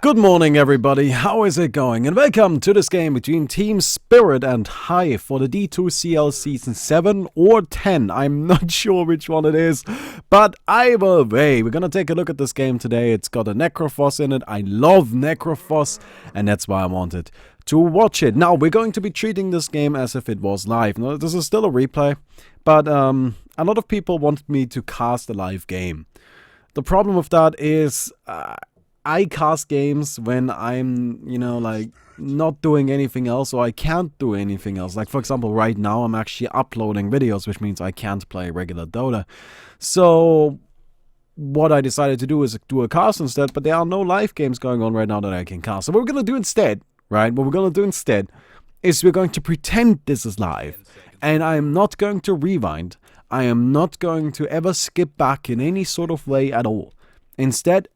Good morning, everybody. How is it going? And welcome to this game between Team.Spirit and Hive for the D2CL Season 7 or 10. I'm not sure which one it is, but either way, we're gonna take a look at this game today. It's got a Necrophos in it. I love Necrophos, and that's why I wanted to watch it. Now, we're going to be treating this game as if it was live. Now, this is still a replay, but a lot of people wanted me to cast a live game. The problem with that is I cast games when I'm, like not doing anything else, or I can't do anything else. Like, for example, right now I'm actually uploading videos, which means I can't play regular Dota. So what I decided to do is do a cast instead, but there are no live games going on right now that I can cast. So what we're going to do instead, right, what we're going to do instead is we're going to pretend this is live. And I am not going to rewind. I am not going to ever skip back in any sort of way at all. Instead,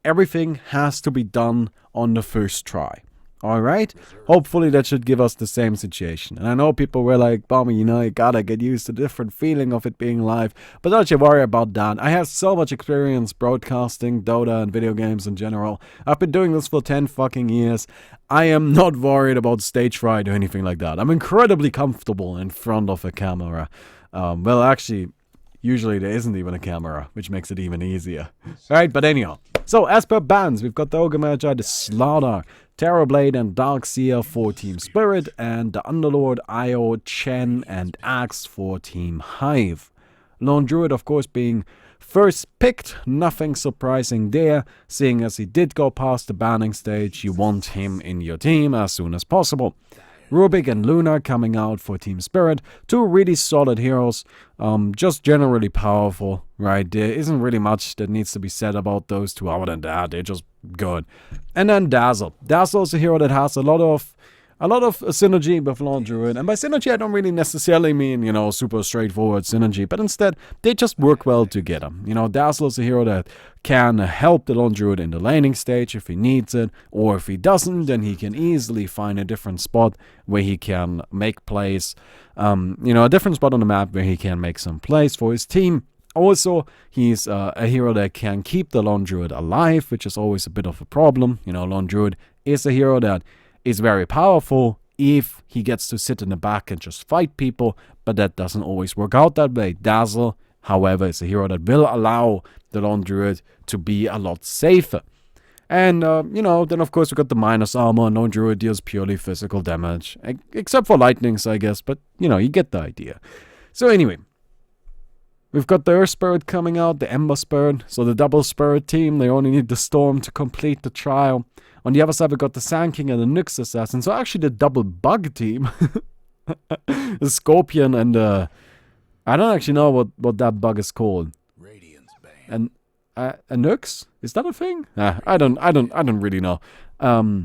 everything has to be done on the first try. Alright? Hopefully that should give us the same situation. And I know people were like, Baumi, you gotta get used to the different feeling of it being live. But don't you worry about that. I have so much experience broadcasting Dota and video games in general. I've been doing this for 10 fucking years. I am not worried about stage fright or anything like that. I'm incredibly comfortable in front of a camera. Well, actually, usually there isn't even a camera, which makes it even easier. Right, but anyhow. So, as per bans, we've got the Ogre Magi, the Slaughter, Terrorblade, and Darkseer for Team.Spirit, and the Underlord, Io, Chen, and Axe for Team Hive. Lone Druid, of course, being first picked, nothing surprising there, seeing as he did go past the banning stage. You want him in your team as soon as possible. Rubik and Luna coming out for Team.Spirit, two really solid heroes, just generally powerful, right? There isn't really much that needs to be said about those two other than that, they're just good. And then Dazzle. Dazzle is a hero that has a lot of synergy with Lone Druid, and by synergy I don't really necessarily mean, super straightforward synergy, but instead they just work well together. Dazzle is a hero that can help the Lone Druid in the laning stage if he needs it, or if he doesn't, then he can easily find a different spot where he can make plays, a different spot on the map where he can make some plays for his team. Also, he's a hero that can keep the Lone Druid alive, which is always a bit of a problem. Lone Druid is a hero that is very powerful if he gets to sit in the back and just fight people, but that doesn't always work out that way. Dazzle, however, is a hero that will allow the Lone Druid to be a lot safer. And, then of course we got the minus armor, and Lone Druid deals purely physical damage, except for lightnings, I guess, but, you get the idea. So anyway, we've got the Earth Spirit coming out, the Ember Spirit, so the double Spirit team, they only need the Storm to complete the trial. On the other side, we got the Sand King and the Nyx Assassin. So actually the double bug team. The Scorpion and I don't actually know what that bug is called. And a Nyx? Is that a thing? I don't really know. But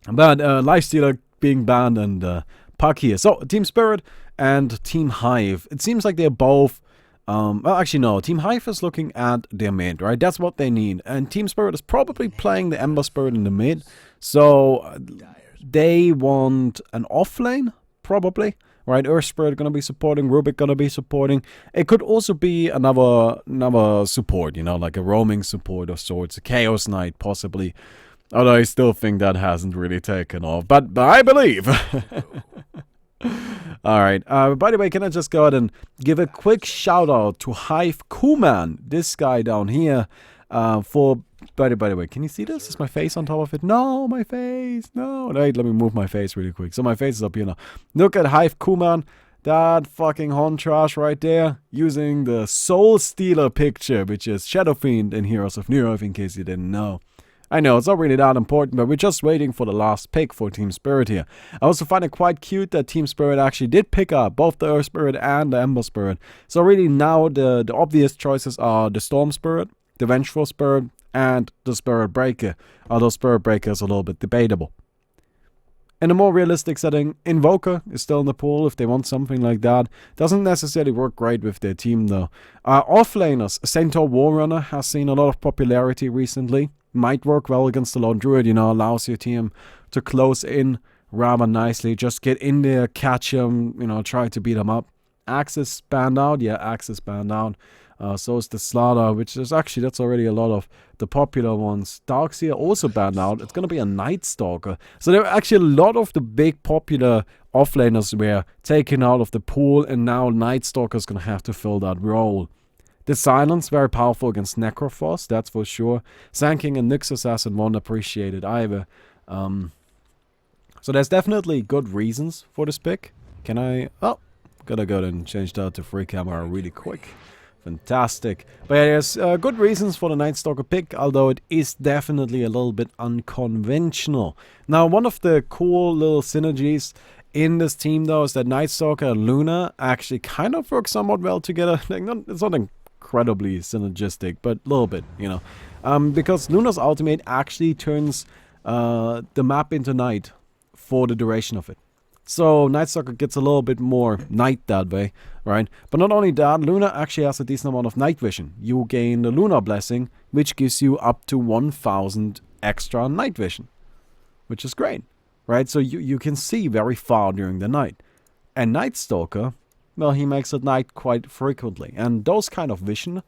Lifestealer being banned and Puck here. So Team.Spirit and Team Hive. It seems like they're both well, actually, no. Team Hive is looking at their mid, right? That's what they need. And Team.Spirit is probably playing the Ember Spirit in the mid. So they want an off lane, probably. Right? Earth Spirit going to be supporting. Rubik going to be supporting. It could also be another support, like a roaming support of sorts. A Chaos Knight, possibly. Although I still think that hasn't really taken off. But I believe. Alright, by the way, can I just go ahead and give a quick shout out to Hive Kuman, this guy down here, for, by the way, can you see this? Is my face on top of it? No, my face, no. Wait, let me move my face really quick. So my face is up here now. Look at Hive Kuman, that fucking hon trash right there, using the Soul Stealer picture, which is Shadow Fiend in Heroes of New Earth, in case you didn't know. I know, it's not really that important, but we're just waiting for the last pick for Team.Spirit here. I also find it quite cute that Team.Spirit actually did pick up both the Earth Spirit and the Ember Spirit. So really now the obvious choices are the Storm Spirit, the Vengeful Spirit, and the Spirit Breaker. Although Spirit Breaker is a little bit debatable. In a more realistic setting, Invoker is still in the pool if they want something like that. Doesn't necessarily work great with their team though. Offlaners, Centaur Warrunner has seen a lot of popularity recently. Might work well against the Lone Druid, allows your team to close in rather nicely. Just get in there, catch him, try to beat him up. Axe is banned out. Yeah, Axe is banned out. So is the Slaughter, which is actually, that's already a lot of the popular ones. Darkseer also banned out. It's going to be a Night Stalker. So there are actually a lot of the big popular offlaners were taken out of the pool, and now Night Stalker is going to have to fill that role. The Silence, very powerful against Necrophos, that's for sure. Sand King and Nyx Assassin won't appreciate it either. So there's definitely good reasons for this pick. Can I... Oh, gotta go and change that to free camera really quick. Fantastic. But yeah, there's good reasons for the Night Stalker pick, although it is definitely a little bit unconventional. Now, one of the cool little synergies in this team, though, is that Night Stalker and Luna actually kind of work somewhat well together. Like, it's not incredibly synergistic, but a little bit, you know. Because Luna's ultimate actually turns the map into night for the duration of it. So Night Stalker gets a little bit more night that way, right? But not only that, Luna actually has a decent amount of night vision. You gain the Lunar Blessing, which gives you up to 1000 extra night vision, which is great, right? So you can see very far during the night. And Night Stalker, well, he makes it night quite frequently. And those kind of vision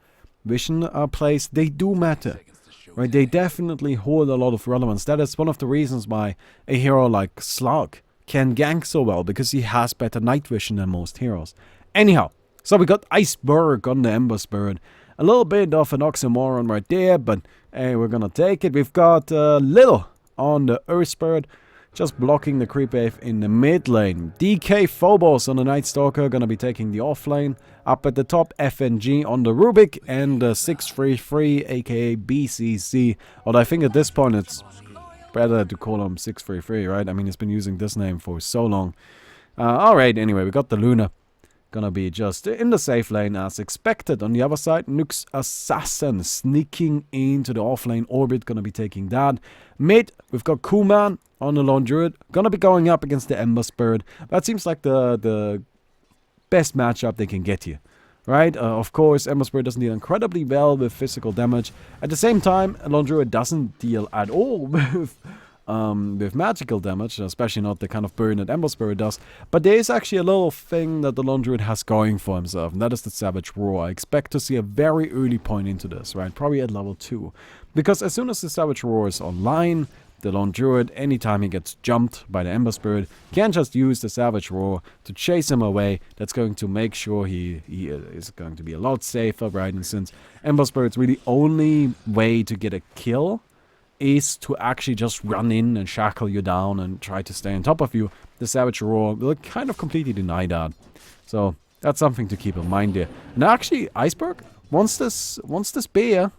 plays, they do matter, right? They definitely hold a lot of relevance. That is one of the reasons why a hero like Slug can gank so well, because he has better night vision than most heroes. Anyhow, so we got Iceberg on the Ember Spirit. A little bit of an oxymoron right there, but hey, we're gonna take it. We've got Lil on the Earth Spirit, just blocking the creep wave in the mid lane. DK Phobos on the Night Stalker, gonna be taking the off lane. Up at the top, FNG on the Rubik, and 633, aka BCC. Although I think at this point it's better to call him 633, right? I mean, he's been using this name for so long. Alright, anyway, we got the Luna. Gonna be just in the safe lane as expected. On the other side, Nyx Assassin sneaking into the offlane orbit. Gonna be taking that. Mid, we've got Kuman on the Lone Druid. Gonna be going up against the Ember Spirit. That seems like the best matchup they can get here. Right? Of course, Ember Spirit doesn't deal incredibly well with physical damage. At the same time, Lone Druid doesn't deal at all with magical damage, especially not the kind of burn that Ember Spirit does. But there is actually a little thing that the Lone Druid has going for himself, and that is the Savage Roar. I expect to see a very early point into this, right? Probably at level 2. Because as soon as the Savage Roar is online, the Lone Druid, anytime he gets jumped by the Ember Spirit, can just use the Savage Roar to chase him away. That's going to make sure he is going to be a lot safer, right? And since Ember Spirit's really only way to get a kill is to actually just run in and shackle you down and try to stay on top of you, the Savage Roar will kind of completely deny that. So that's something to keep in mind there. And actually, Iceberg, once this bear,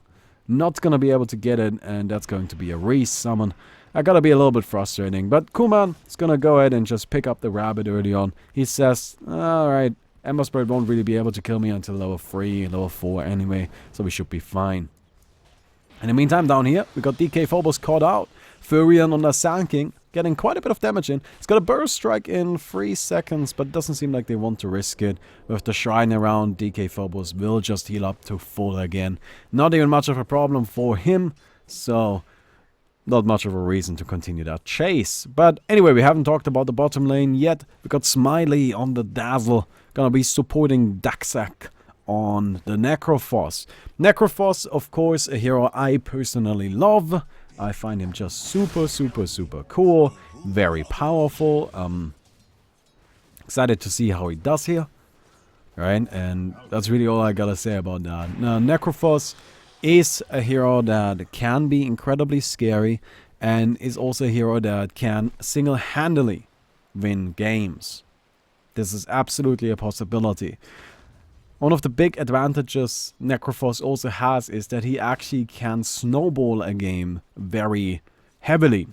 not gonna be able to get it, and that's going to be a re-summon. I gotta be a little bit frustrating, but Kuman is gonna go ahead and just pick up the rabbit early on. He says, alright, Ember Spirit won't really be able to kill me until level 3, level 4 anyway, so we should be fine. In the meantime, down here, we got DK Phobos caught out. Furion on the Sand King, getting quite a bit of damage in. It's got a burst strike in 3 seconds, but it doesn't seem like they want to risk it. With the shrine around, DK Phobos will just heal up to full again. Not even much of a problem for him, so not much of a reason to continue that chase. But anyway, we haven't talked about the bottom lane yet. We got Smiley on the Dazzle, gonna be supporting Daxak on the Necrophos. Necrophos, of course, a hero I personally love. I find him just super, super, super cool. Very powerful. Excited to see how he does here. Right? And that's really all I gotta say about that. Now, Necrophos is a hero that can be incredibly scary, and is also a hero that can single-handedly win games. This is absolutely a possibility. One of the big advantages Necrophos also has is that he actually can snowball a game very heavily.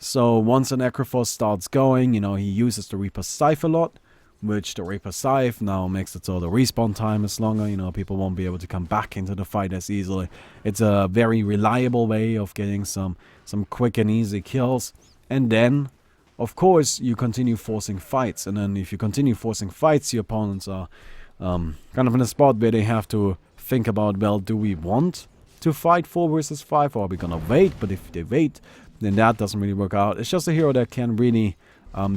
So once a Necrophos starts going, you know, he uses the Reaper Scythe a lot, which the Reaper Scythe now makes it so the respawn time is longer. You know, people won't be able to come back into the fight as easily. It's a very reliable way of getting some quick and easy kills. And then, of course, you continue forcing fights. And then if you continue forcing fights, your opponents are kind of in a spot where they have to think about, well, do we want to fight 4 versus 5, or are we gonna wait? But if they wait, then that doesn't really work out. It's just a hero that can really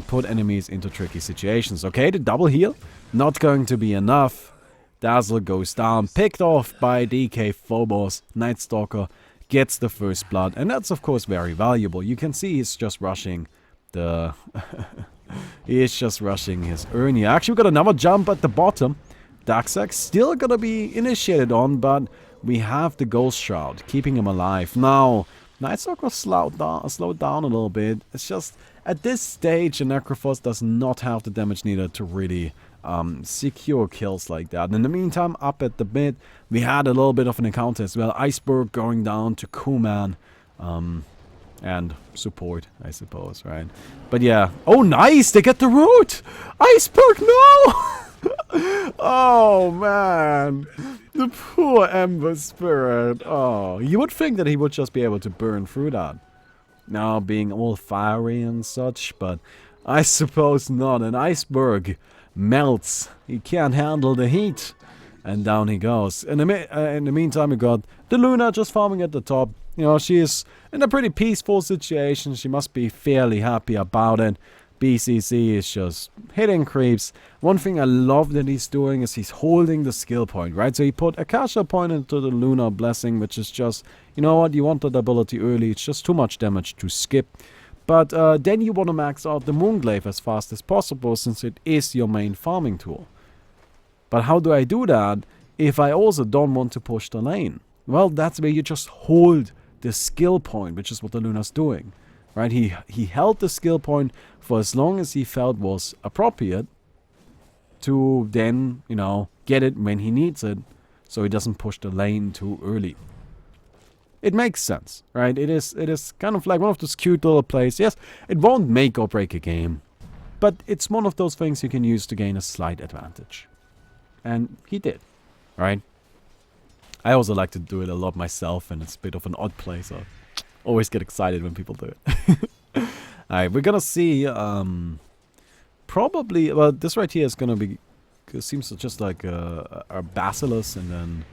put enemies into tricky situations. Okay, the double heal, not going to be enough. Dazzle goes down, picked off by DK Phobos. Night Stalker gets the first blood, and that's of course very valuable. You can see he's just rushing the... he is just rushing his urn here. Actually, we got another jump at the bottom. Darksack still gonna be initiated on, but we have the Ghost Shroud, keeping him alive. Now, Night Stalker slowed down a little bit. It's just, at this stage, a Necrophos does not have the damage needed to really secure kills like that. In the meantime, up at the mid, we had a little bit of an encounter as well. Iceberg going down to Kuman. And support, I suppose, right? But yeah. Oh, nice! They get the root! Iceberg, no! Oh, man. The poor Ember Spirit. Oh, you would think that he would just be able to burn through that. Now, being all fiery and such, but I suppose not. An Iceberg melts. He can't handle the heat. And down he goes. In the meantime, we got the Luna just farming at the top. You know, she is in a pretty peaceful situation. She must be fairly happy about it. BCC is just hitting creeps. One thing I love that he's doing is he's holding the skill point, right? So he put Akasha point into the Lunar Blessing, which is just, you know what, you want that ability early. It's just too much damage to skip. But then you want to max out the Moonglaive as fast as possible, since it is your main farming tool. But how do I do that if I also don't want to push the lane? Well, that's where you just hold the skill point, which is what the Luna's doing, right? He held the skill point for as long as he felt was appropriate to then, you know, get it when he needs it, so he doesn't push the lane too early. It makes sense, right? It is kind of like one of those cute little plays. Yes, it won't make or break a game, but it's one of those things you can use to gain a slight advantage. And he did, right? I also like to do it a lot myself, and it's a bit of an odd play, so always get excited when people do it. Alright, we're gonna see, probably, well, this right here is gonna be, it seems just like a Basilisk and then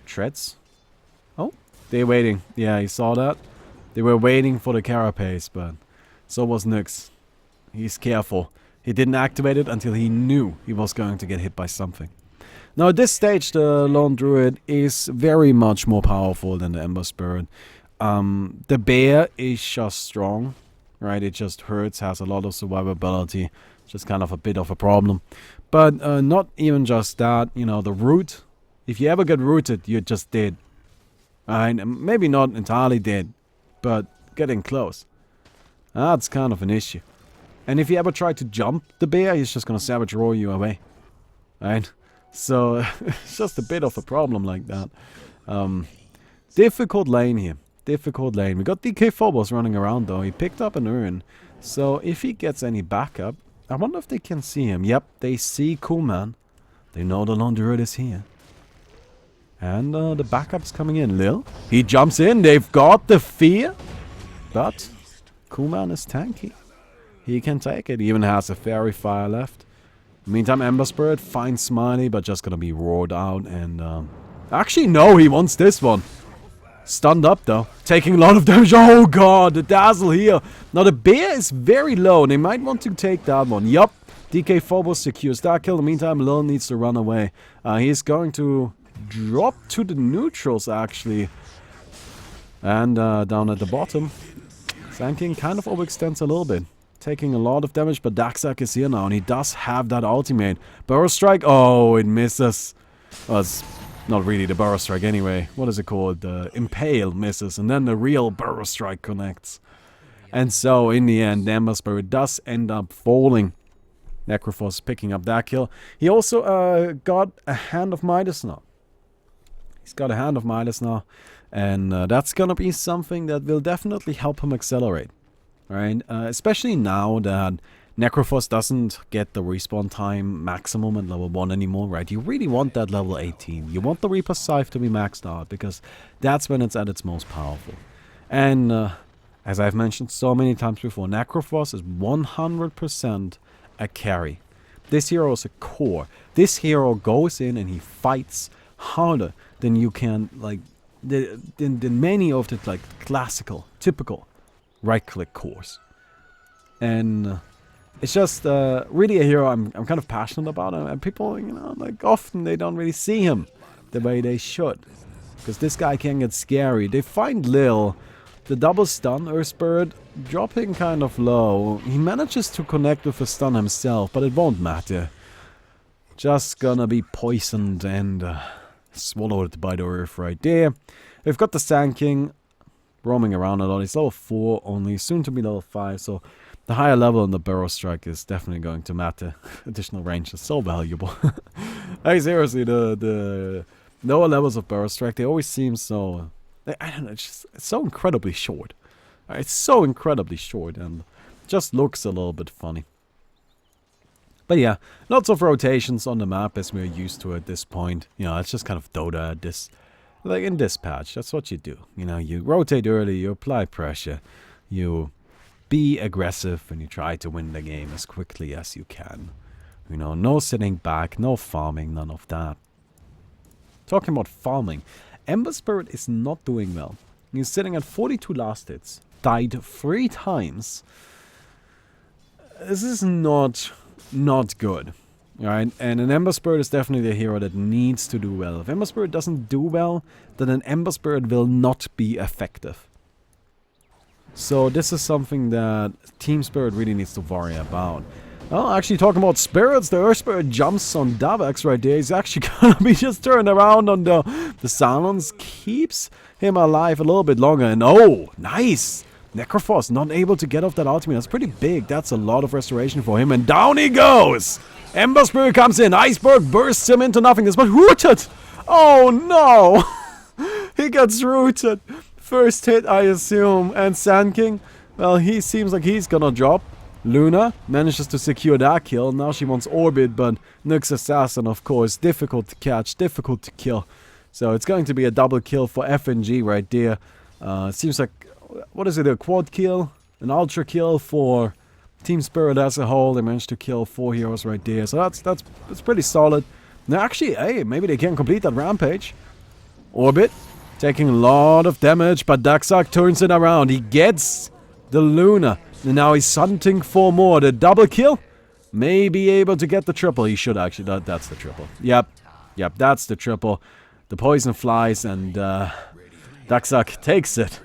Treads. Oh, they're waiting. Yeah, you saw that? They were waiting for the Carapace, but so was Nyx. He's careful. He didn't activate it until he knew he was going to get hit by something. Now at this stage, the Lone Druid is very much more powerful than the Ember Spirit. The Bear is just strong, right? It just hurts, has a lot of survivability, just kind of a bit of a problem. But not even just that, you know, the root. If you ever get rooted, you're just dead. Maybe not entirely dead, but getting close. That's kind of an issue. And if you ever try to jump the Bear, he's just gonna savage roar you away. Right? So, it's just a bit of a problem like that. Difficult lane here. Difficult lane. We got DK Phobos running around though. He picked up an urn. So, if he gets any backup, I wonder if they can see him. Yep, they see Kuman. They know the Lone Druid is here. And the backup's coming in. Lil, he jumps in. They've got the fear. But Kuman is tanky. He can take it. He even has a Fairy Fire left. Meantime, Ember Spirit finds Smiley, but just gonna be roared out. And actually, no, he wants this one. Stunned up though, taking a lot of damage. Oh god, the Dazzle here. Now the Bear is very low. They might want to take that one. Yup, DK Phobos secures that kill. In the meantime, Lil needs to run away. He's going to drop to the neutrals actually. And down at the bottom, Sand kind of overextends a little bit. Taking a lot of damage, but Darksack is here now, and he does have that ultimate. Burrow Strike, oh, it misses. Well, it's not really the Burrow Strike anyway. What is it called? The Impale misses, and then the real Burrow Strike connects. And so, in the end, Ember Spirit does end up falling. Necrophos picking up that kill. He also got a Hand of Midas now. He's got a Hand of Midas now, and that's gonna be something that will definitely help him accelerate. Right, especially now that Necrophos doesn't get the respawn time maximum at level 1 anymore, right? You really want that level 18. You want the Reaper's Scythe to be maxed out, because that's when it's at its most powerful. And as I've mentioned so many times before, Necrophos is 100% a carry. This hero is a core. This hero goes in and he fights harder than you can, like, than many of the, like, classical, typical right-click cores. And It's just really a hero I'm kind of passionate about, and people, you know, like often they don't really see him the way they should. Because this guy can get scary. They find Lil, the double stun, Earth Spirit, dropping kind of low. He manages to connect with a stun himself, but it won't matter. Just gonna be poisoned and swallowed by the Earth right there. We've got the Sand King roaming around a lot. He's level 4 only, soon to be level 5, so the higher level in the Burrow Strike is definitely going to matter. Additional range is so valuable. Like seriously, the lower levels of Burrow Strike, they always seem so... I don't know, it's so incredibly short. It's so incredibly short and just looks a little bit funny. But yeah, lots of rotations on the map as we're used to at this point. You know, it's just kind of Dota at this... Like in this patch, that's what you do. You know, you rotate early, you apply pressure, you be aggressive, and you try to win the game as quickly as you can. You know, no sitting back, no farming, none of that. Talking about farming, Ember Spirit is not doing well. He's sitting at 42 last hits, died 3 times. This is not good. Right, and an Ember Spirit is definitely the hero that needs to do well. If Ember Spirit doesn't do well, then an Ember Spirit will not be effective. So this is something that Team.Spirit really needs to worry about. Well, actually talking about spirits, the Earth Spirit jumps on Davax right there. He's actually gonna be just turned around on the silence. Keeps him alive a little bit longer, and oh, nice! Necrophos not able to get off that ultimate. That's pretty big. That's a lot of restoration for him, and down he goes! Ember Spirit comes in, Iceberg bursts him into nothingness, but rooted! Oh no! He gets rooted. First hit, I assume, and Sand King, well, he seems like he's gonna drop. Luna manages to secure that kill. Now she wants Orbit, but Nyx Assassin, of course, difficult to catch, difficult to kill. So it's going to be a double kill for FNG right there. It seems like, what is it, a quad kill? An ultra kill for Team.Spirit as a whole. They managed to kill 4 heroes right there, so that's pretty solid. Now actually, hey, maybe they can complete that rampage. Orbit taking a lot of damage, but Daxak turns it around. He gets the Luna, and now he's hunting for more. The double kill may be able to get the triple. He should actually. That's the triple. Yep, that's the triple. The poison flies, and Daxak takes it.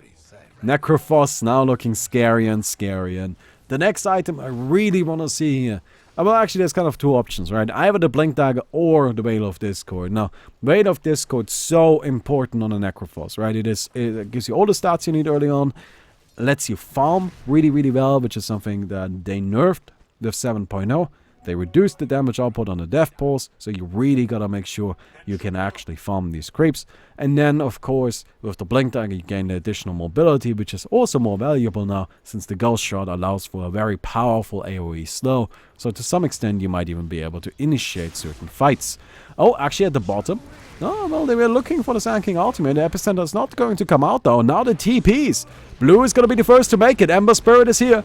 Necrophos now looking scarier and scarier. And the next item I really want to see here. Well, actually, there's kind of 2 options, right? Either the Blink Dagger or the Veil of Discord. Now, Veil of Discord is so important on a Necrophos, right? It gives you all the stats you need early on, lets you farm really, really well, which is something that they nerfed with 7.0. They reduced the damage output on the death pulse, so you really gotta make sure you can actually farm these creeps. And then, of course, with the Blink Dagger, you gain the additional mobility, which is also more valuable now, since the Ghost Shot allows for a very powerful AoE slow. So to some extent, you might even be able to initiate certain fights. Oh, actually at the bottom. Oh, well, they were looking for the Sand King ultimate. The Epicenter is not going to come out, though. Now the TPs. Blue is gonna be the first to make it. Ember Spirit is here.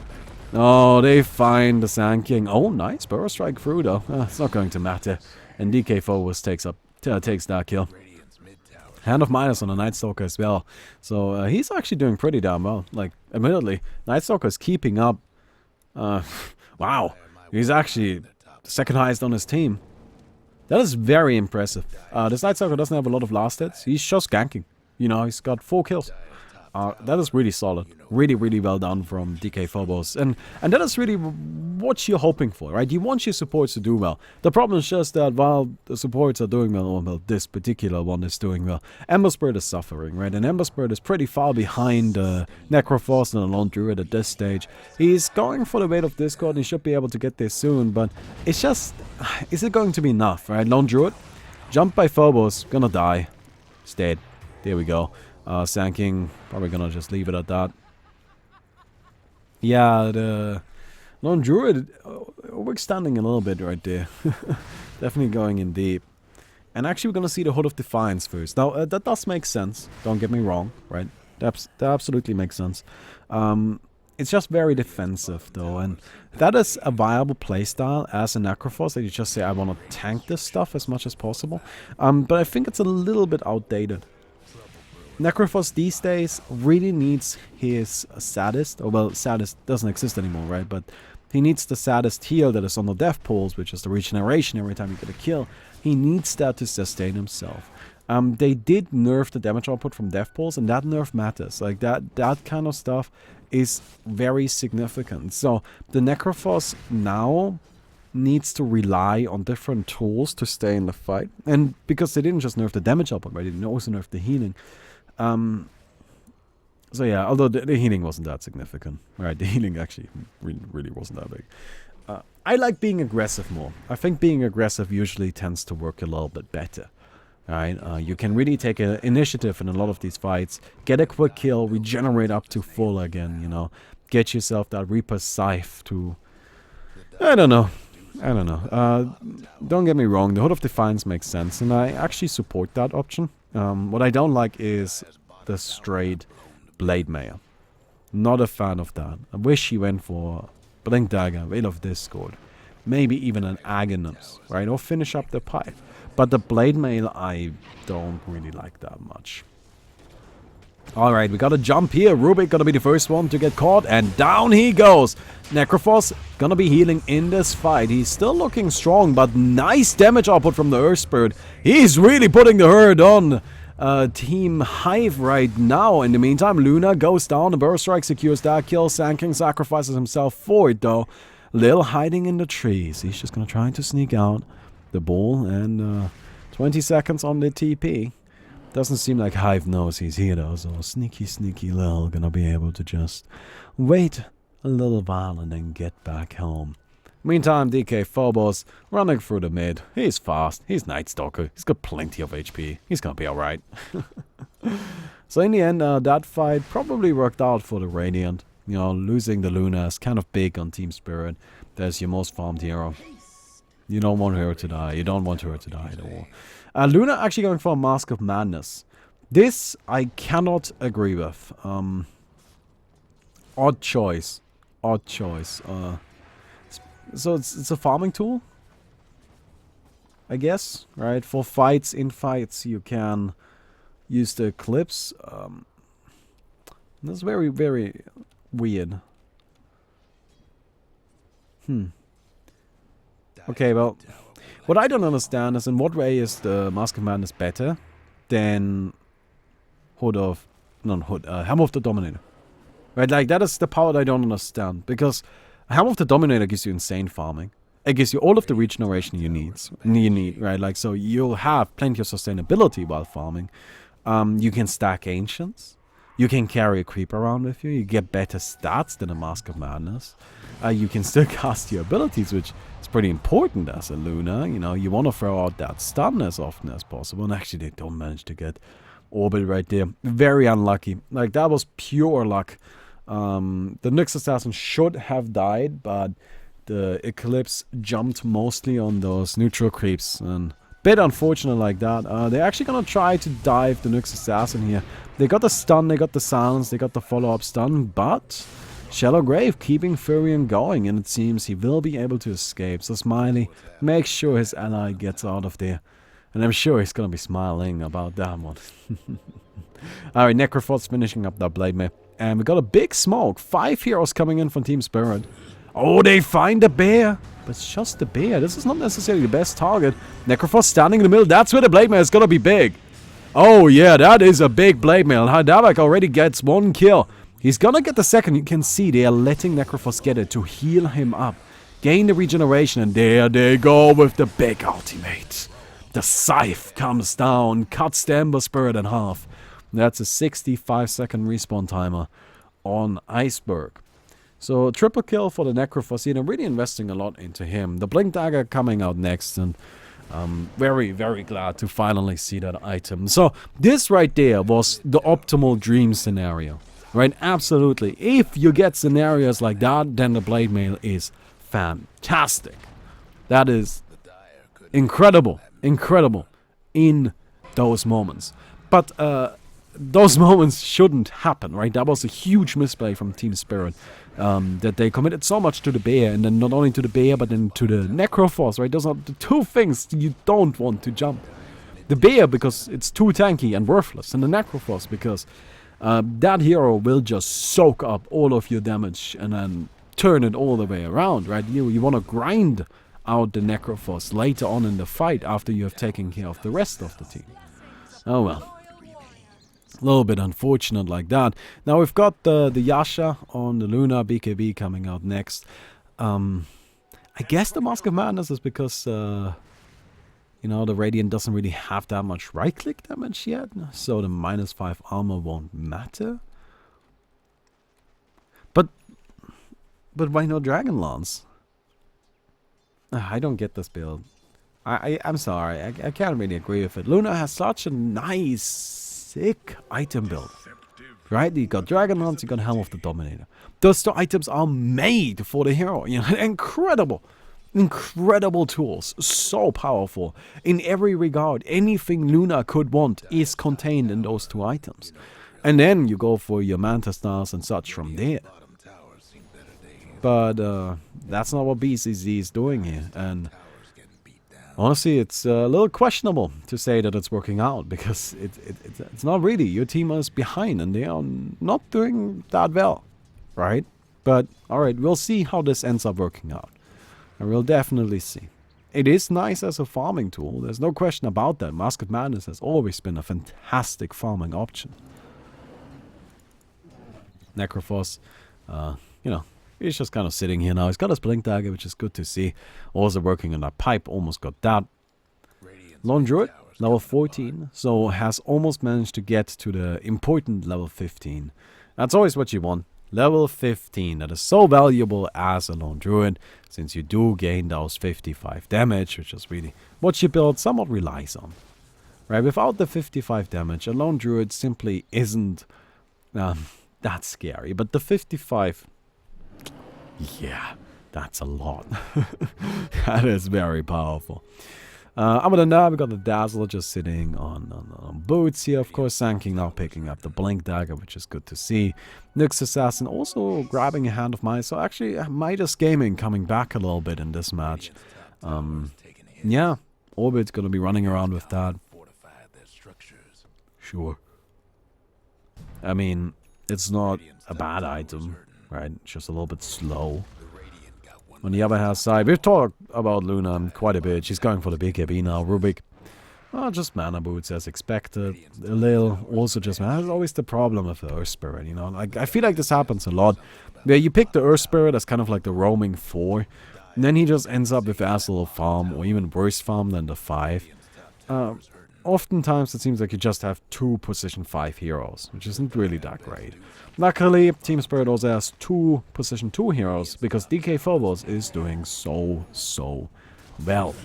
Oh, they find the Sand King. Oh, nice. Burrow Strike through, though. It's not going to matter. And DK Phobos takes that kill. Hand of Midas on the Night Stalker as well. So he's actually doing pretty damn well. Like, admittedly, Night Stalker is keeping up. Wow. He's actually the second highest on his team. That is very impressive. This Night Stalker doesn't have a lot of last hits. He's just ganking. You know, he's got 4 kills. That is really solid. Really, really well done from DK Phobos. And that is really what you're hoping for, right? You want your supports to do well. The problem is just that while the supports are doing well, well, this particular one is doing well, Ember Spirit is suffering, right? And Ember Spirit is pretty far behind Necrophos and the Lone Druid at this stage. He's going for the Veil of Discord, and he should be able to get there soon, but it's just, is it going to be enough, right? Lone Druid, jumped by Phobos, gonna die. He's dead. There we go. Sand King, probably gonna just leave it at that. Yeah, the Lone Druid overextending a little bit right there. Definitely going in deep. And actually we're gonna see the Hood of Defiance first. Now, that does make sense. Don't get me wrong, right? That absolutely makes sense. It's just very defensive, though. And that is a viable playstyle as a Necrophos, that you just say, I want to tank this stuff as much as possible. But I think it's a little bit outdated. Necrophos these days really needs his Sadist, or well, Sadist doesn't exist anymore, right? But He needs the saddest heal that is on the death pools, which is the regeneration every time you get a kill. He needs that to sustain himself. They did nerf the damage output from death pools, and that nerf matters. Like that kind of stuff is very significant. So the Necrophos now needs to rely on different tools to stay in the fight. And because they didn't just nerf the damage output, right? They didn't also nerf the healing. So yeah, although the healing wasn't that significant. Right, the healing actually really wasn't that big. I like being aggressive more. I think being aggressive usually tends to work a little bit better. Right, you can really take an initiative in a lot of these fights, get a quick kill, regenerate up to full again, you know. Get yourself that Reaper's Scythe to... I don't know. Don't get me wrong, the Hood of Defiance makes sense, and I actually support that option. What I don't like is the straight Blade Mayor. Not a fan of that. I wish he went for Blink Dagger, Veil of Discord, maybe even an Aghanim, right? Or finish up the pipe. But the Blade Mail, I don't really like that much. Alright, we got a jump here. Rubik gonna be the first one to get caught, and down he goes. Necrophos gonna be healing in this fight. He's still looking strong, but nice damage output from the Earth Spirit. He's really putting the hurt on Team Hive right now. In the meantime, Luna goes down. The Burst Strike secures that kill. Sand King sacrifices himself for it, though. Lil hiding in the trees. He's just gonna try to sneak out the ball, and 20 seconds on the TP. Doesn't seem like Hive knows he's here though, so sneaky Lil gonna be able to just wait a little while and then get back home. Meantime, DK Phobos running through the mid. He's fast, he's Night Stalker, he's got plenty of HP, he's gonna be alright. So in the end, that fight probably worked out for the Radiant. You know, losing the Luna is kind of big on Team.Spirit. There's your most farmed hero. You don't want her to die. You don't want her to die at all. Luna actually going for a Mask of Madness. This I cannot agree with. Odd choice. Odd choice. So it's a farming tool, I guess, right? For fights, in fights, you can use the Eclipse. That's very, very weird. Okay, well, what I don't understand is in what way is the Mask of Madness better than Hammer of the Dominator? Right, like that is the power that I don't understand, because Hammer of the Dominator gives you insane farming. It gives you all of the regeneration you need, right? Like, so you'll have plenty of sustainability while farming. You can stack Ancients. You can carry a creep around with you. You get better stats than a Mask of Madness. You can still cast your abilities, which is pretty important as a Luna. You know, you want to throw out that stun as often as possible. And actually, they don't manage to get Orbit right there. Very unlucky. Like, that was pure luck. The Nyx Assassin should have died, but the Eclipse jumped mostly on those neutral creeps. And bit unfortunate like that. They're actually gonna try to dive the Nyx Assassin here. They got the stun, they got the silence, they got the follow-up stun, but Shallow Grave keeping Furion going, and it seems he will be able to escape. So Smiley makes sure his ally gets out of there. And I'm sure he's gonna be smiling about that one. Alright, Necrophos finishing up that Blade Mail. And we got a big smoke. 5 heroes coming in from Team.Spirit. Oh, they find the bear. But it's just the bear. This is not necessarily the best target. Necrophos standing in the middle. That's where the Blade Mail is gonna be big. Oh yeah, that is a big Blade Mail. Hadabak already gets 1 kill. He's gonna get the second. You can see they are letting Necrophos get it to heal him up. Gain the regeneration, and there they go with the big ultimate. The Scythe comes down, cuts the Ember Spirit in half. That's a 65-second respawn timer on Iceberg. So triple kill for the Necrophos. I'm really investing a lot into him. The Blink Dagger coming out next, and I'm very, very glad to finally see that item. So this right there was the optimal dream scenario, right? Absolutely. If you get scenarios like that, then the Blade Mail is fantastic. That is incredible in those moments. But those moments shouldn't happen, right? That was a huge misplay from Team.Spirit. That they committed so much to the bear, and then not only to the bear, but then to the Necrophos, right? Those are the 2 things you don't want to jump. The bear, because it's too tanky and worthless, and the Necrophos, because that hero will just soak up all of your damage, and then turn it all the way around, right? You want to grind out the Necrophos later on in the fight after you have taken care of the rest of the team. Oh well. A little bit unfortunate like that. Now we've got the Yasha on the Luna BKB coming out next. I guess the Mask of Madness is because, you know, the Radiant doesn't really have that much right-click damage yet. So the -5 armor won't matter. But why no Dragon Lance? I don't get this build. I'm sorry, I can't really agree with it. Luna has such a nice, sick item build. Right? You got Dragon Lance, you got Helm of the Dominator. Those two items are made for the hero. You know, incredible. Incredible tools. So powerful. In every regard, anything Luna could want is contained in those two items. And then you go for your Manta Stars and such from there. But that's not what BCZ is doing here. And honestly, it's a little questionable to say that it's working out, because it's not really. Your team is behind and they are not doing that well, right? But alright, we'll see how this ends up working out. And we'll definitely see. It is nice as a farming tool, there's no question about that. Mask of Madness has always been a fantastic farming option. Necrophos, you know, he's just kind of sitting here now. He's got his Blink Dagger, which is good to see. Also working on that pipe, almost got that. Lone Druid, level 14, so has almost managed to get to the important level 15. That's always what you want. Level 15, that is so valuable as a Lone Druid, since you do gain those 55 damage, which is really what your build somewhat relies on. Right, without the 55 damage, a Lone Druid simply isn't that scary. But the 55... yeah, that's a lot. That is very powerful. Other than that, we got the Dazzler just sitting on boots here. Of course, Sanking now picking up the Blink Dagger, which is good to see. Nyx Assassin also grabbing a Hand of Midas. So actually, Midas Gaming coming back a little bit in this match. Yeah, Orbit's going to be running around with that. Sure. I mean, it's not a bad item. Right, just a little bit slow. On the other hand side, we've talked about Luna quite a bit. She's going for the BKB now. Rubik, well, just mana boots as expected. Lil also just, that's always the problem with the Earth Spirit, you know. Like, I feel like this happens a lot, where you pick the Earth Spirit as kind of like the roaming 4, and then he just ends up with as little farm, or even worse farm than the 5. Oftentimes it seems like you just have 2 position 5 heroes, which isn't really that great. Luckily, Team.Spirit also has 2 position 2 heroes, because DK Phobos is doing so well.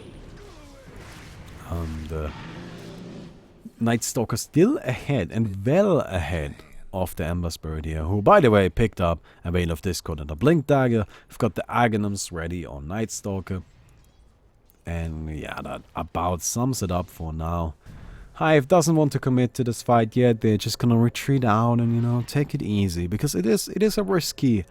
Night Stalker still ahead, and well ahead of the Ember Spirit here, who by the way picked up a Veil of Discord and a Blink Dagger. We've got the Aghanims ready on Night Stalker. And yeah, that about sums it up for now. Hive doesn't want to commit to this fight yet. They're just gonna retreat out and, you know, take it easy, because it is a risky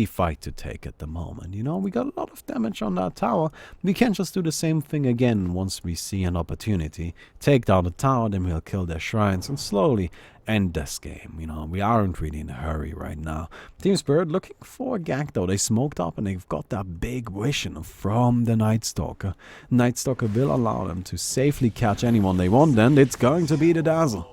fight to take at the moment. You know, we got a lot of damage on that tower. We can't just do the same thing again once we see an opportunity. Take down the tower, then we'll kill their shrines and slowly end this game. You know, we aren't really in a hurry right now. Team.Spirit looking for a gank though. They smoked up and they've got that big vision from the Night Stalker. Night Stalker will allow them to safely catch anyone they want, and it's going to be the Dazzle.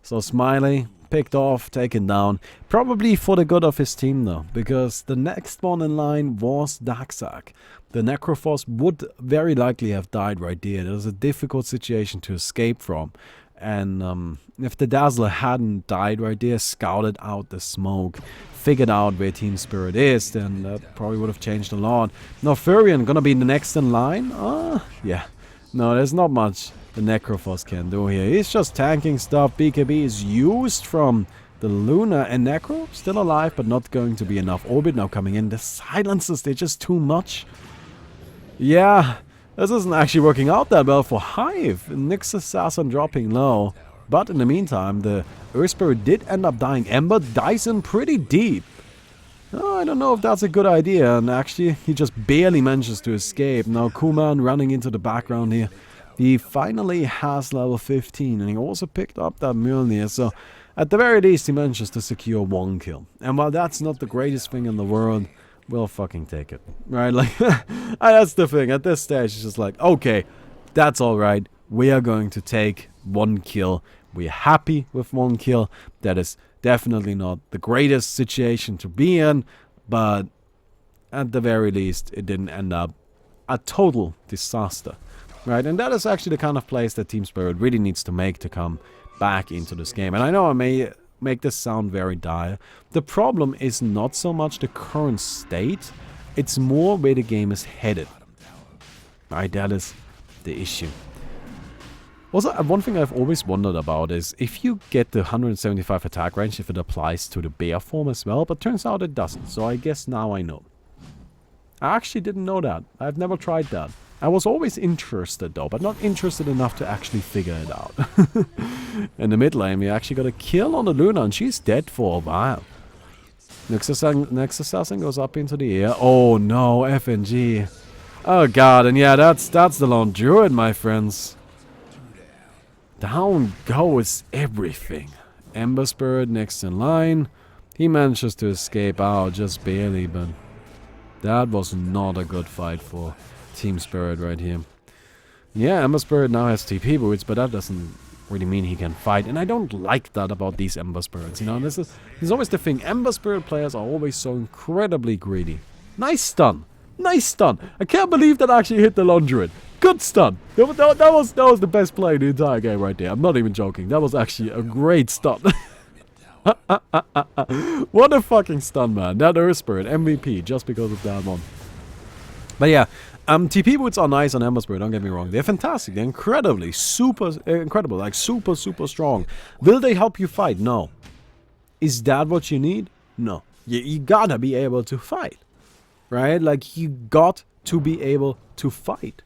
So Smiley picked off, taken down, probably for the good of his team though, because the next one in line was Darksack. The Necrophos would very likely have died right there. It was a difficult situation to escape from. And if the Dazzler hadn't died right there, scouted out the smoke, figured out where Team.Spirit is, then that probably would have changed a lot. Now Furion gonna be the next in line? Yeah. No, there's not much the Necrophos can do here. He's just tanking stuff. BKB is used from the Luna, and Necro still alive, but not going to be enough. Orbit now coming in. The silences, they're just too much. Yeah, this isn't actually working out that well for Hive. Nyx Assassin dropping low. But in the meantime, the Earth Spirit did end up dying. Ember dies in pretty deep. I don't know if that's a good idea. And actually, he just barely manages to escape. Now Kuman running into the background here. He finally has level 15, and he also picked up that Mjolnir. So At the very least, he manages to secure 1 kill. And while that's not the greatest thing in the world, we'll fucking take it. Right? Like, that's the thing. At this stage, it's just like, okay, that's alright. We are going to take 1 kill. We're happy with 1 kill. That is definitely not the greatest situation to be in, but at the very least, it didn't end up a total disaster. Right? And that is actually the kind of place that Team.Spirit really needs to make to come back into this game. And I know I may make this sound very dire. The problem is not so much the current state, it's more where the game is headed. Right, that is the issue. Also, one thing I've always wondered about is if you get the 175 attack range, if it applies to the bear form as well, but turns out it doesn't, so I guess now I know. I actually didn't know that. I've never tried that. I was always interested though, but not interested enough to actually figure it out. In the mid lane, we actually got a kill on the Luna, and she's dead for a while. Next assassin goes up into the air. Oh no, FNG. Oh god, and yeah, that's the lone druid, my friends. Down goes everything. Ember Spirit next in line. He manages to escape out just barely, but that was not a good fight for Team.Spirit right here. Yeah, Ember Spirit now has TP boots, but that doesn't really mean he can fight. And I don't like that about these Ember Spirits, you know. This is always the thing. Ember Spirit players are always so incredibly greedy. Nice stun. Nice stun. I can't believe that actually hit the lone druid. Good stun. That was the best play in the entire game right there. I'm not even joking. That was actually a great stun. What a fucking stun, man. That Earth Spirit, MVP, just because of that one. But yeah, TP boots are nice on Ember Spirit, don't get me wrong. They're fantastic. They're incredibly, incredible, like super strong. Will they help you fight? No. Is that what you need? No. You gotta be able to fight. Right? Like, you got to be able to fight.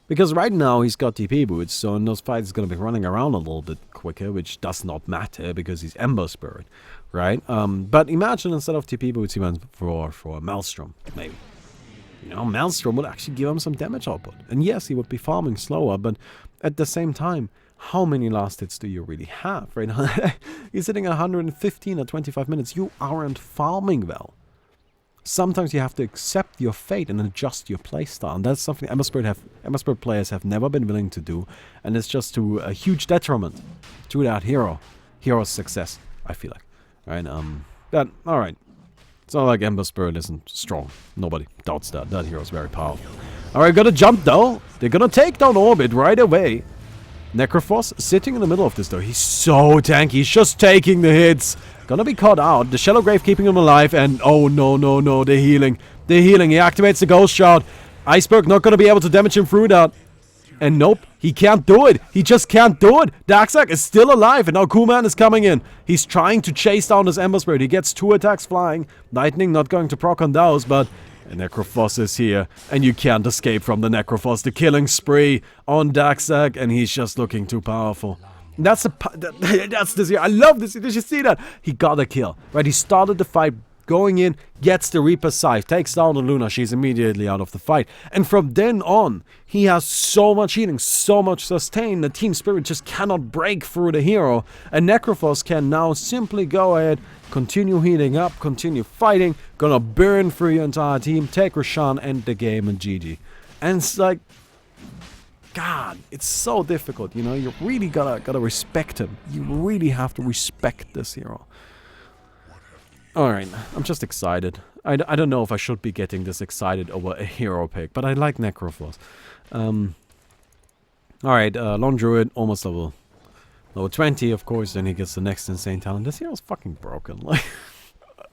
Because right now he's got TP boots, so in those fights he's going to be running around a little bit quicker, which does not matter because he's Ember Spirit, right? But imagine instead of TP boots he went for a Maelstrom, maybe. You know, Maelstrom would actually give him some damage output. And yes, he would be farming slower, but at the same time, how many last hits do you really have, right? You're sitting at 115 or 25 minutes, you aren't farming well. Sometimes you have to accept your fate and adjust your playstyle, and that's something Ember Spirit players have never been willing to do, and it's just to a huge detriment to that hero's success, I feel like. Right, alright. It's not like Ember Spirit isn't strong. Nobody doubts that. That hero's very powerful. Alright, gotta jump though. They're gonna take down Orbit right away. Necrophos sitting in the middle of this though. He's so tanky. He's just taking the hits. Gonna be caught out. The Shallow Grave keeping him alive. And oh no. They're healing. They're healing. He activates the Ghost Shot. Iceberg not gonna be able to damage him through that. And nope. He can't do it. He just can't do it. Darkseid is still alive. And now Kuman is coming in. He's trying to chase down this Ember Spirit. He gets 2 attacks flying. Lightning not going to proc on those, but Necrophos is here, and you can't escape from the Necrophos. The killing spree on Darkseid, and he's just looking too powerful. That's this. I love this. Did you see that? He got a kill. Right, he started the fight going in, gets the Reaper's Scythe, takes down the Luna. She's immediately out of the fight. And from then on, he has so much healing, so much sustain. The Team.Spirit just cannot break through the hero. And Necrophos can now simply go ahead, continue healing up, continue fighting, gonna burn through your entire team, take Roshan, end the game, and GG. And it's like, God, it's so difficult, you know. You really gotta respect him. You really have to respect this hero. Alright, I'm just excited. I don't know if I should be getting this excited over a hero pick, but I like Necrophos. Alright, Lone Druid, almost level 20, of course, then he gets the next insane talent. This hero's fucking broken, like,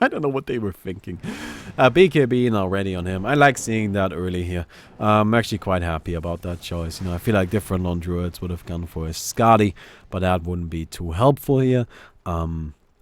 I don't know what they were thinking. BKB already on him. I like seeing that early here. I'm actually quite happy about that choice. You know, I feel like different Lone Druids would have gone for a Skadi, but that wouldn't be too helpful here.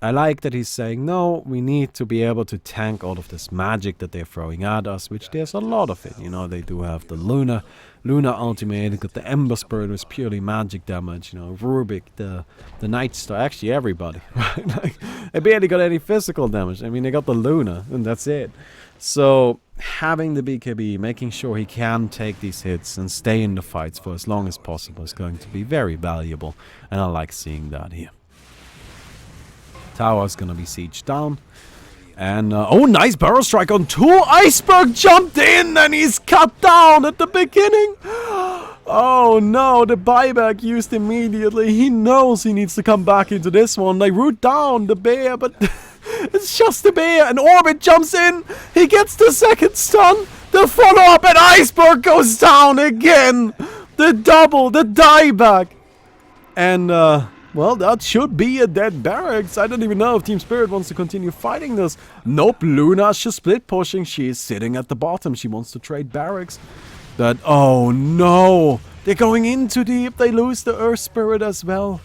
I like that he's saying, no, we need to be able to tank all of this magic that they're throwing at us, which there's a lot of it. You know, they do have the Luna ultimate, they got the Ember Spirit with purely magic damage, you know, Rubik, the Night Star, actually everybody, right? Like, they barely got any physical damage. I mean, they got the Luna, and that's it. So, having the BKB, making sure he can take these hits and stay in the fights for as long as possible is going to be very valuable, and I like seeing that here. Tower's gonna be sieged down. And, oh, nice barrel strike on 2. Iceberg jumped in and he's cut down at the beginning. Oh no, the buyback used immediately. He knows he needs to come back into this one. They root down the bear, but it's just the bear. And Orbit jumps in. He gets the second stun. The follow-up and Iceberg goes down again. The double, the dieback. And, well, that should be a dead barracks. I don't even know if Team.Spirit wants to continue fighting this. Nope, Luna's just split pushing. She is sitting at the bottom. She wants to trade barracks. But, oh no. They're going in too deep. They lose the Earth Spirit as well.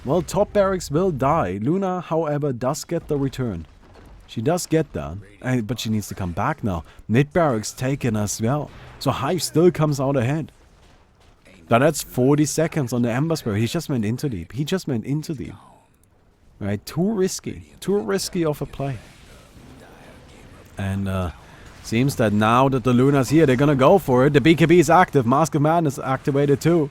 Well, top barracks will die. Luna, however, does get the return. She does get that. But she needs to come back now. Mid barracks taken as well. So Hive still comes out ahead. Now that's 40 seconds on the Ember Spirit. He just went into deep. He just went into deep. Right, too risky. Too risky of a play. And seems that now that the Luna's here, they're gonna go for it. The BKB is active. Mask of Madness is activated too.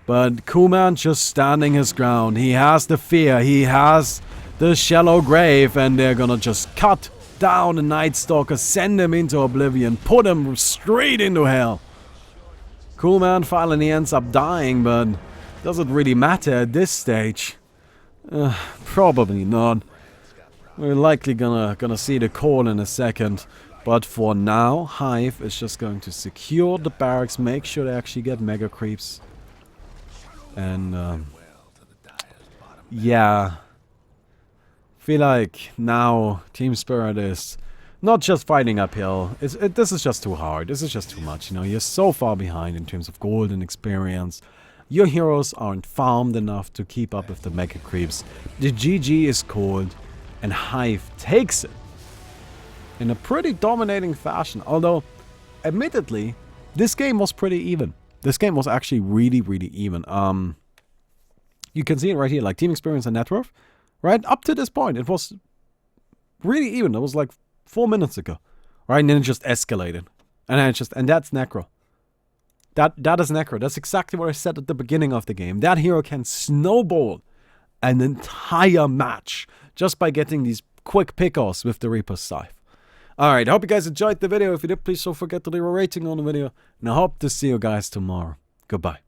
But Kuman just standing his ground. He has the fear. He has the shallow grave. And they're gonna just cut down the Night Stalker. Send him into oblivion. Put him straight into hell. Coolman finally ends up dying, but does it really matter at this stage? Probably not. We're likely gonna see the call in a second. But for now, Hive is just going to secure the barracks, make sure they actually get mega creeps. And, yeah. Feel like now Team.Spirit is not just fighting uphill. This is just too hard. This is just too much. You know, you're so far behind in terms of gold and experience. Your heroes aren't farmed enough to keep up with the mega creeps. The GG is called, and Hive takes it in a pretty dominating fashion. Although, admittedly, this game was pretty even. This game was actually really, really even. You can see it right here, like team experience and net worth. Right up to this point, it was really even. It was like 4 minutes ago, right? And then it just escalated, and then and that's Necro. That is Necro. That's exactly what I said at the beginning of the game. That hero can snowball an entire match just by getting these quick pick-offs with the Reaper's Scythe. Alright, I hope you guys enjoyed the video. If you did, please don't forget to leave a rating on the video, and I hope to see you guys tomorrow. Goodbye.